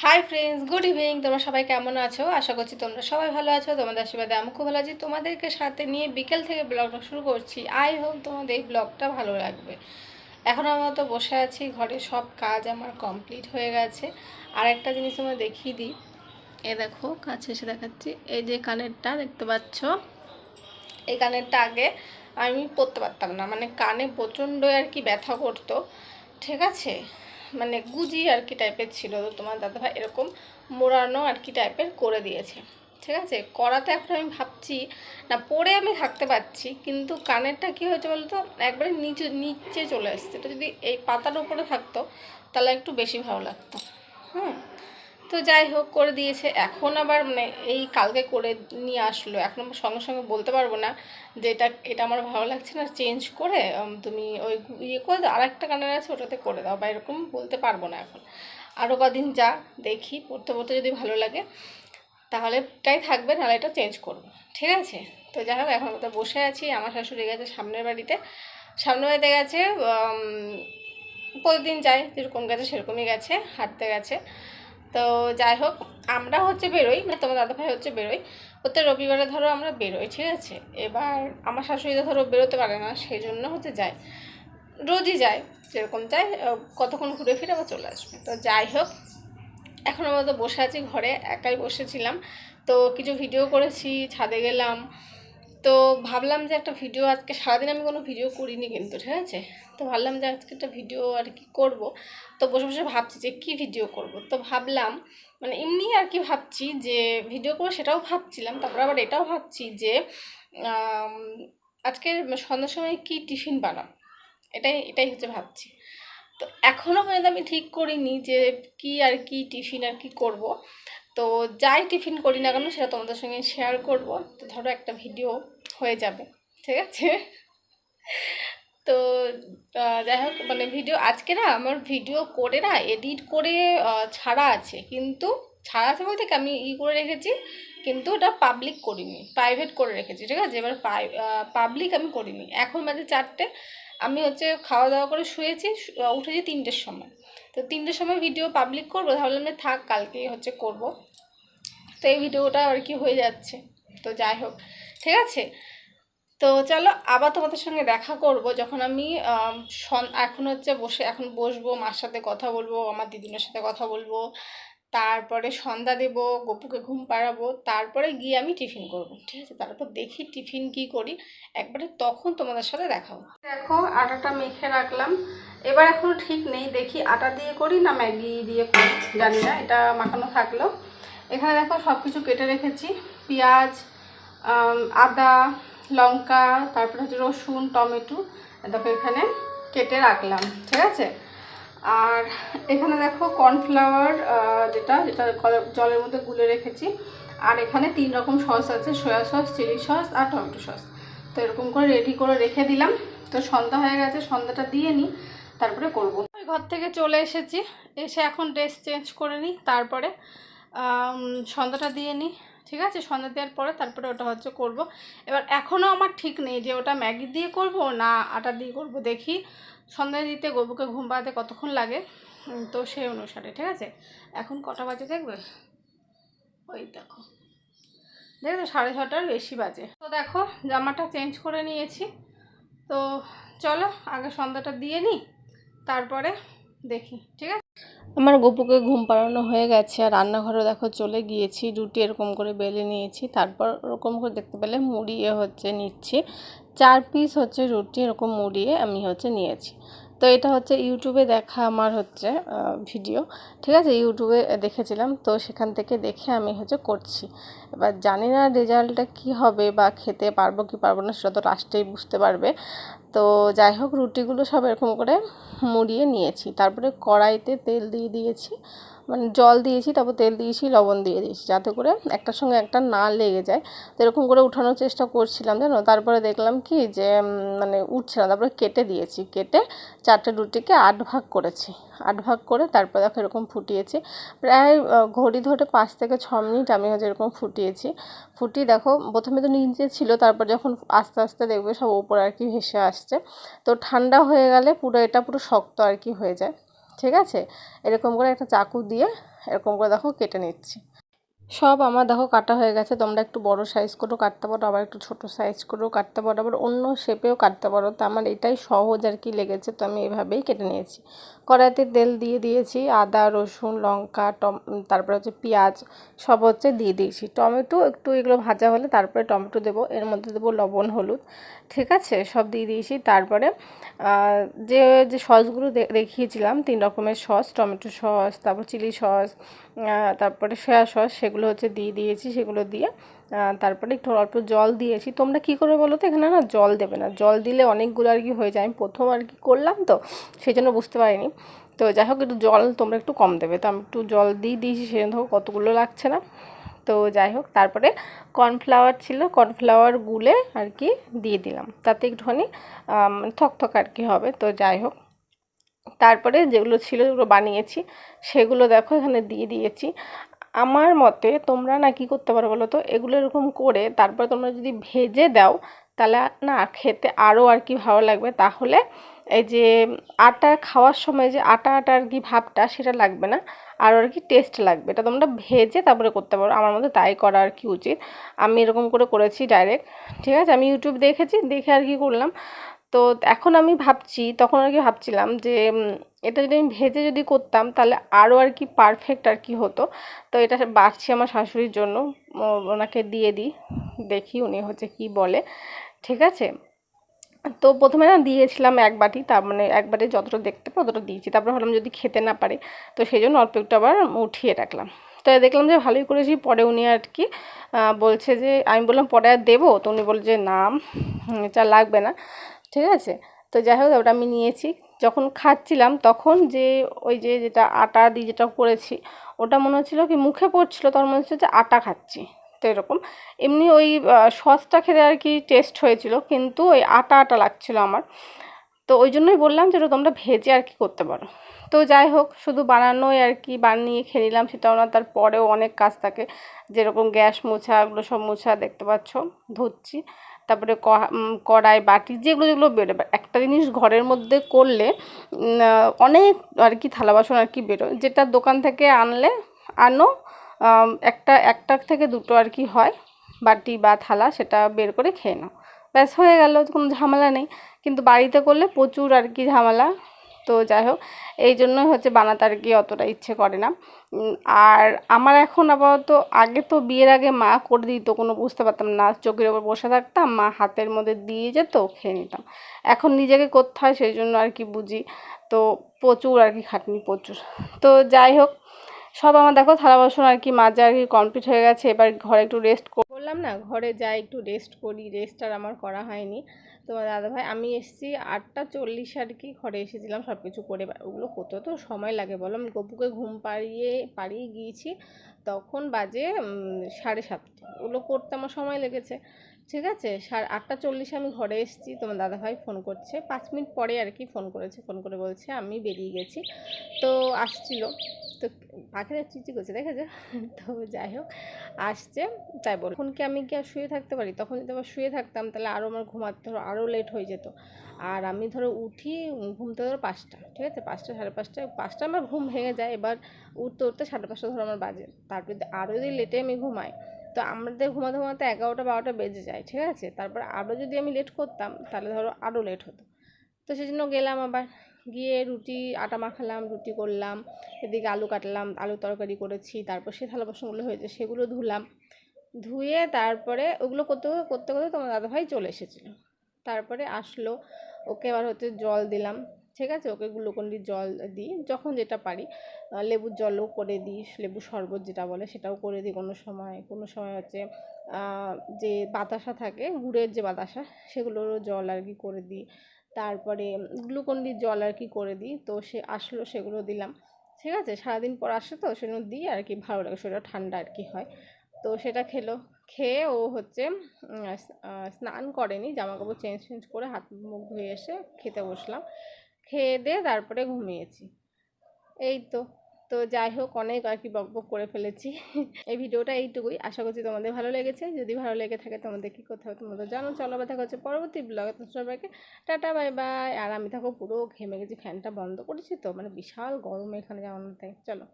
Hi friends, good evening. তোমরা সবাই কেমন আছো? আশা করছি তোমরা সবাই ভালো আছো। তোমাদের আশীর্বাদে আমি খুব ভালো আছি। তোমাদেরকে সাথে নিয়ে বিকেল থেকে ব্লগটা শুরু করছি। আই হোপ তোমাদের এই ব্লগটা ভালো লাগবে। এখন আমরা তো বসে আছি, ঘরে সব কাজ আমার কমপ্লিট হয়ে গেছে। আর একটা জিনিস আমরা দেখিয়ে দিই, এ দেখো কাছে এসে দেখাচ্ছি। এই যে কানেরটা দেখতে পাচ্ছ, এই কানেরটা আগে আমি পরতে পারতাম না, মানে কানে প্রচণ্ড আর কি ব্যথা করতো, ঠিক আছে, মানে গুজি আর কি টাইপের ছিল। তো তোমার দাদাভাই এরকম মোড়ানো আর কি টাইপের করে দিয়েছে, ঠিক আছে। করাতে এখন আমি ভাবছি না, পরে আমি থাকতে পারছি, কিন্তু কানেরটা কী হয়েছে বলতো, একবারে নিচে নিচে চলে আসছে। এটা যদি এই পাতার উপরে থাকতো তাহলে একটু বেশি ভালো লাগতো। তো যাই হোক, করে দিয়েছে। এখন আবার মানে এই কালকে করে নিয়ে আসলো। এখন সঙ্গে সঙ্গে বলতে পারবো না যে এটা আমার ভালো লাগছে না, চেঞ্জ করে তুমি ওই ইয়ে করে দাও, আর একটা কানের আছে ওটাতে করে দাও, বা এরকম বলতে পারবো না এখন। আরও কদিন যা দেখি, পড়তে পড়তে যদি ভালো লাগে তাহলে এটাই থাকবে, নাহলে এটা চেঞ্জ করবো, ঠিক আছে। তো যাই হোক, এখন তো বসে আছি। আমার শাশুড়ি গেছে সামনের বাড়িতে, সামনের বাড়িতে গেছে। প্রতিদিন যায় যেরকম গেছে সেরকমই গেছে, হাঁটতে গেছে। তো যাই হোক, আমরা হচ্ছে বেরোই, মানে তোমার দাদাভাই হচ্ছে বেরোই। প্রত্যেক রবিবারে ধরো আমরা বেরোই, ঠিক আছে। এবার আমার শাশুড়িটা ধরো বেরোতে পারে না, সেই জন্য হচ্ছে যায়, রোজই যায়, যেরকম যায়, কতক্ষণ ঘুরে ফিরে আবার চলে আসবে। তো যাই হোক, এখন আমরা তো বসে আছি ঘরে, একাই বসেছিলাম। তো কিছু ভিডিও করেছি, ছাদে গেলাম। তো ভাবলাম যে একটা ভিডিও, আজকে সারাদিন আমি কোনো ভিডিও করিনি কিন্তু, ঠিক আছে। তো ভাবলাম যে আজকে একটা ভিডিও আর কি করব। তো বসে বসে ভাবছি যে কি ভিডিও করব। তো ভাবলাম, মানে এমনি আর কি ভাবছি যে ভিডিও করবো, সেটাও ভাবছিলাম। তারপর আবার এটাও ভাবছি যে আজকে সন্ধ্যার সময় কি টিফিন বানাবো, এটাই এটাই হচ্ছে ভাবছি। তো এখনও পর্যন্ত আমি ঠিক করিনি যে কি আর কি টিফিন আর কি করব। তো যাই টিফিন করি না কেন সেটা তোমাদের সঙ্গে শেয়ার করব। তো ধরো একটা ভিডিও হয়ে যাবে, ঠিক আছে। তো যাই হোক, মানে ভিডিও আজকে না, আমার ভিডিও করে না, এডিট করে ছাড়া আছে, কিন্তু ছাড়া আছে বলতে কি, আমি করে রেখেছি, কিন্তু ওটা পাবলিক করিনি, প্রাইভেট করে রেখেছি, ঠিক আছে। এবার পাবলিক আমি করিনি। এখন বাজে 4টে, আমি হচ্ছে খাওয়া দাওয়া করে শুয়েছি, উঠেছি 3টের সময়। তো 3টের সময় ভিডিও পাবলিক করবো, তাহলে আমি থাক কালকেই হচ্ছে করব। তো এই ভিডিওটা আর কি হয়ে যাচ্ছে। তো যাই হোক, ঠিক আছে। তো চলো আবার তোমাদের সঙ্গে দেখা করব যখন আমি এখন হচ্ছে এখন বসবো, মার সাথে কথা বলবো, আমার দিদিনের সাথে কথা বলবো, তারপরে সন্ধ্যা দেব, গপুকে ঘুম পাড়াবো, তারপরে গিয়ে আমি টিফিন করব, ঠিক আছে। তারপর দেখি টিফিন কি করি, একবারে তখন তোমাদের সাথে দেখা হবে। দেখো আটাটা মেখে রাখলাম। এবার এখনো ঠিক নেই, দেখি আটা দিয়ে করি না ম্যাগি দিয়ে করি, জানি না। এটা মাখানো থাকলো। এখানে দেখো সব কিছু কেটে রেখেছি, পেঁয়াজ, আদা, লঙ্কা, তারপরে হচ্ছে রসুন, টমেটো, দেখো এখানে কেটে রাখলাম, ঠিক আছে। আর এখানে দেখো কর্নফ্লাওয়ার, যেটা যেটা জলের মধ্যে গুলে রেখেছি। আর এখানে 3 রকম সস আছে, সয়া সস, চিলি সস আর টমেটো সস। তো এরকম করে রেডি করে রেখে দিলাম। তো সন্ধ্যা হয়ে গেছে, সন্ধ্যাটা দিয়ে নিই, তারপরে করব। ঘর থেকে চলে এসেছি, এসে এখন ড্রেস চেঞ্জ করে নিই, তারপরে সন্ধ্যাটা দিয়ে নিই, ঠিক আছে। সন্ধ্যা দেওয়ার পরে তারপরে ওটা হচ্ছে করব। এবার এখনও আমার ঠিক নেই যে ওটা ম্যাগি দিয়ে করব না আটা দিয়ে করব। দেখি সন্ধ্যা দিতে গবুকে ঘুম পাড়াতে কতক্ষণ লাগে, তো সেই অনুসারে, ঠিক আছে। এখন কটা বাজে দেখবে, ওই দেখো, দেখো 6:30টার বেশি বাজে। তো দেখো জামাটা চেঞ্জ করে নিয়েছি। তো চলো আগে সন্ধ্যাটা দিয়ে নিই, তারপরে দেখি, ঠিক আছে। আমার গপুকে ঘুম পাড়ানো হয়ে গেছে, আর রান্নাঘরে দেখো চলে গিয়েছি। রুটি এরকম করে বেলে নিয়েছি, তারপর ওরকম করে দেখতে পেলে মুড়িয়ে হচ্ছে নিচ্ছি। 4 পিস হচ্ছে রুটি এরকম মুড়িয়ে আমি হচ্ছে নিয়েছি। তো এটা হচ্ছে ইউটিউবে দেখা আমার হচ্ছে ভিডিও, ঠিক আছে। ইউটিউবে দেখেছিলাম, তো সেখান থেকে দেখে আমি হচ্ছে করছি। এবার জানি না রেজাল্টটা কি হবে, বা খেতে পারবো কি পারবো না সেটা তো লাস্টেই বুঝতে পারবে। তো যাই হোক, রুটিগুলো সব এরকম করে মুড়িয়ে নিয়েছি। তারপরে কড়াইতে তেল দিয়ে দিয়েছি, মানে জল দিয়েছি, তারপর তেল দিয়েছি, লবণ দিয়ে দিয়েছি, যাতে করে একটার সঙ্গে একটা না লেগে যায়। তো এরকম করে উঠানোর চেষ্টা করছিলাম, জানো। তারপরে দেখলাম কি যে মানে উঠছে না, তারপরে কেটে দিয়েছি। কেটে 4টে রুটিকে 8 ভাগ করেছি। 8 ভাগ করে তারপর দেখো এরকম ফুটিয়েছি। প্রায় ঘড়ি ধরে 5 থেকে 6 মিনিট আমি হচ্ছে এরকম ফুটিয়েছি। ফুটিয়ে দেখো প্রথমে তো নিচে ছিল, তারপর যখন আস্তে আস্তে দেখবে সব উপরে আর কি ভেসে আসছে। তো ঠান্ডা হয়ে গেলে পুরো এটা পুরো শক্ত আর কি হয়ে যায়, ঠিক আছে। এরকম করে একটা চাকু দিয়ে এরকম করে দেখো কেটে নিচ্ছি। সব আমার দেখো কাটা হয়ে গেছে। তোমরা একটু বড় সাইজ করেও কাটতে পারো, আবার একটু ছোট সাইজ করেও কাটতে পারো, আবার অন্য শেপেও কাটতে পারো। তো আমার এটাই সহজ আর কি লেগেছে, তো আমি এভাবেই কেটে নিয়েছি। কড়াইতে তেল দিয়ে দিয়েছি, আদা রসুন লঙ্কা তারপরে হচ্ছে পেঁয়াজ সব হচ্ছে দিয়ে দিয়েছি। টমেটো একটু এগুলো ভাজা হলে তারপরে টমেটো দেবো, এর মধ্যে দেবো লবণ হলুদ, ঠিক আছে, সব দিয়ে দিয়েছি। তারপরে যে যে সসগুলো দেখিয়েছিলাম 3 রকমের সস, টমেটো সস, তারপর চিলি সস, তারপরে সয়া সস, সেগুলো হচ্ছে দিয়ে দিয়েছি। সেগুলো দিয়ে তারপরে একটু অল্প জল দিয়েছি। তোমরা কি করে বলো তো, এখানে না জল দেবে না, জল দিলে অনেকগুলো আর কি হয়ে যায়। আমি প্রথম আর কি করলাম তো সেই জন্য বুঝতে পারিনি। তো যাই হোক, একটু জল তোমরা একটু কম দেবে। তো আমি একটু জল দিয়ে দিয়েছি, সেজন্য দেখো কতগুলো লাগছে না। তো যাই হোক, তারপরে কর্নফ্লাওয়ার ছিল, কর্নফ্লাওয়ার গুলে আর কি দিয়ে দিলাম, তাতে একটুখানি থকথক আর কি হবে। তো যাই হোক, তারপরে যেগুলো ছিল যেগুলো বানিয়েছি সেগুলো দেখো এখানে দিয়ে দিয়েছি। আমার মতে তোমরা না কি করতে পারো বলো তো, এগুলো এরকম করে তারপরে তোমরা যদি ভেজে দাও তাহলে না খেতে আরও আর কি ভালো লাগবে। তাহলে এই যে আটা খাওয়ার সময় যে আটা আটা আর কি ভাবটা সেটা লাগবে না, আরও আর কি টেস্ট লাগবে। এটা তোমরা ভেজে তারপরে করতে পারো, আমার মতে তাই করা আর কি উচিত। আমি এরকম করে করেছি ডাইরেক্ট, ঠিক আছে। আমি ইউটিউব দেখেছি, দেখে আর কি করলাম। তো এখন আমি ভাবছি, তখন আর কি ভাবছিলাম যে এটা যদি আমি ভেজে যদি করতাম তাহলে আরও আর কি পারফেক্ট আর কি হতো। তো এটা বাড়ছি আমার শাশুড়ির জন্য, ওনাকে দিয়ে দিই, দেখি উনি হচ্ছে কি বলে, ঠিক আছে। তো প্রথমে না দিয়েছিলাম 1 বাটি, তার মানে 1 বাটি যতটা দেখতে পাবো ততটা দিয়েছি। তারপরে ভাবলাম যদি খেতে না পারে, তো সেই জন্য অল্প একটু আবার উঠিয়ে রাখলাম। তো দেখলাম যে ভালোই করেছি। পরে উনি আর কি বলছে যে, আমি বললাম পরে আর দেবো, তো উনি বলল যে না চা লাগবে না, ঠিক আছে। তো যাই হোক, ওটা আমি নিয়েছি। যখন খাচ্ছিলাম তখন যে ওই যে যেটা আটা দিয়ে যেটা করেছি ওটা মনে হচ্ছিলো কি মুখে পড়ছিলো, তখন মনে হচ্ছে যে আটা খাচ্ছি। তো এরকম এমনি ওই সসটা খেতে আর কি টেস্ট হয়েছিল, কিন্তু ওই আটা আটা লাগছিলো আমার। তো ওই জন্যই বললাম যে তোমরা ভেজে আর কি করতে পারো। তো যাই হোক, শুধু বানানোই আর কি, বানিয়ে খেয়ে নিলাম সেটাও না, তারপরেও অনেক কাজ থাকে, যেরকম গ্যাস মোছা, এগুলো সব মোছা দেখতে পাচ্ছ ধুচ্ছি। তারপরে কড়াই বাটি যেগুলো যেগুলো বেরোবে, একটা জিনিস ঘরের মধ্যে করলে অনেক আর কি থালা বাসন আর কি বেরোয়, যেটা দোকান থেকে আনো একটা থেকে দুটো আর কি হয় বাটি বা থালা, সেটা বের করে খেয়ে নাও, ব্যাস হয়ে গেল, কোনো ঝামেলা নেই। কিন্তু বাড়িতে করলে প্রচুর আর কি ঝামেলা। তো যাই হোক, এই জন্যই হচ্ছে বানাতে আর কি অতটা ইচ্ছে করে না। আর আমার এখন আপাতত, আগে তো বিয়ের আগে মা করে দিত, কোনো বুঝতে পারতাম না, চোখের ওপর বসে থাকতাম, মা হাতের মধ্যে দিয়ে যেত, খেয়ে নিতাম। এখন নিজেকে করতে হয়, সেই জন্য আর কি বুঝি। তো প্রচুর আর কি খাটনি, প্রচুর। তো যাই হোক, সব আমার দেখো থালা বাসন আর কি মাজা আর কি কমপ্লিট হয়ে গেছে। এবার ঘরে একটু রেস্ট করলাম, না ঘরে যাই একটু রেস্ট করি, রেস্ট আর আমার করা হয়নি। তোমার দাদাভাই, আমি এসেছি 8টা 40 আর কি, ঘরে এসেছিলাম সব কিছু করে। ওগুলো করতে তো সময় লাগে বলো, আমি গপুকে ঘুম পাড়িয়ে গিয়েছি, তখন বাজে 7:30। ওগুলো করতে আমার সময় লেগেছে, ঠিক আছে। 8টা 40 আমি ঘরে এসেছি, তোমার দাদাভাই ফোন করছে 5 মিনিট পরে আর কি, ফোন করেছে, ফোন করে বলছে আমি বেরিয়ে গেছি, তো আসছিল। তো পাখিরা চিচি করছে দেখেছো। তো যাই হোক, আসছে, তাই বল এখন কি আমি কি আর শুয়ে থাকতে পারি? তখন যদি আবার শুয়ে থাকতাম তাহলে আরও আমার ঘুমাতে ধরো আরও লেট হয়ে যেত। আর আমি ধরো উঠি ঘুমতে ধরো 5টা, ঠিক আছে, 5টা 5:30 আমার ঘুম ভেঙে যায়। এবার উঠতে উঠতে 5:30 ধরো আমার বাজে। তারপরে আরও যদি লেটে আমি ঘুমাই, তো আমাদের ঘুমাতে ঘুমাতে 11টা 12টা বেজে যায়, ঠিক আছে। তারপর আরও যদি আমি লেট করতাম তাহলে ধরো আরও লেট হতো। তো সেই জন্য গেলাম আবার, গিয়ে আটা মাখালাম, রুটি করলাম, এদিকে আলু কাটলাম, আলু তরকারি করেছি। তারপর সে থালা বাসনগুলো হয়েছে সেগুলো ধুলাম, ধুয়ে তারপরে ওগুলো করতে করতে করতে তোমার দাদাভাই চলে এসেছিলো। তারপরে আসলো, ওকে আবার হচ্ছে জল দিলাম, ঠিক আছে। ওকে গ্লুকন্ডি জল দিই যখন যেটা পারি, লেবুর জলও করে দিই, লেবু শরবত যেটা বলে সেটাও করে দিই। কোনো সময় হচ্ছে যে বাতাসা থাকে, গুড়ের যে বাতাসা, সেগুলোরও জল আর কি করে দিই। তারপরে গ্লুকন্ডির জল আর কি করে দিই। তো সে আসলো, সেগুলো দিলাম, ঠিক আছে। সারাদিন পর আসে তো সেজন্য দিই আর কি, ভালো লাগে, শরীরটা ঠান্ডা আর কি হয়। তো সেটা খেলো, খেয়ে ও হচ্ছে স্নান করেনি, জামা কাপড় চেঞ্জ করে হাত মুখ ধুয়ে এসে খেতে বসলাম, খেয়ে দিয়ে তারপরে ঘুমিয়েছি, এই তো। তো যাই হোক, অনেক আর কি বকবক করে ফেলেছি। এই ভিডিওটা এইটুকুই, আশা করছি তোমাদের ভালো লেগেছে। যদি ভালো লেগে থাকে তোমাদের কী করতে হবে তোমরা জানো। চলো, আবার দেখা হচ্ছে পরবর্তী ব্লগে। তো সবাইকে টাটা বাই বাই। আর আমি পুরো ঘেমে গেছি, ফ্যানটা বন্ধ করেছি তো, মানে বিশাল গরম এখানে, যেমন তাই। চলো।